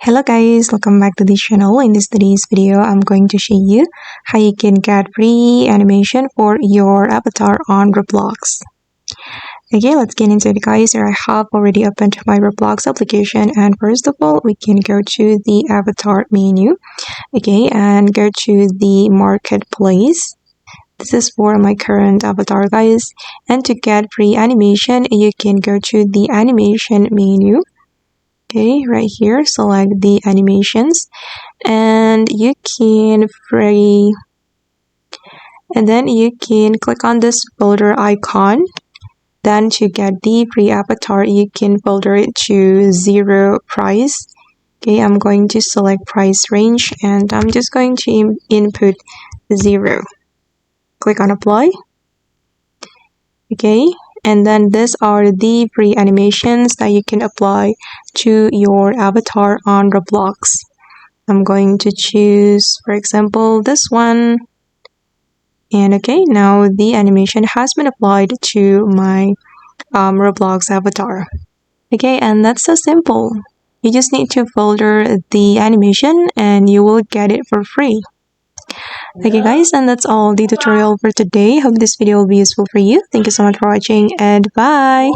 Hello guys, welcome back to this channel. In today's video, I'm going to show you how you can get free animation for your avatar on Roblox. Okay, let's get into it guys. Here I have already opened my Roblox application, and first of all, we can go to the avatar menu. Okay, and go to the marketplace. This is for my current avatar guys, and to get free animation, you can go to the animation menu. Okay, right here, select the animations, and you can click on this folder icon. Then to get the free avatar, you can filter it to 0 price. Okay, I'm going to select price range, and I'm just going to input 0. Click on apply. Okay, and then these are the free animations that you can apply to your avatar on Roblox. I'm going to choose, for example, this one. And okay, now the animation has been applied to my Roblox avatar. Okay, and that's so simple. You just need to filter the animation and you will get it for free. Okay guys, and that's all the tutorial for today. Hope this video will be useful for you. Thank you so much for watching, and bye!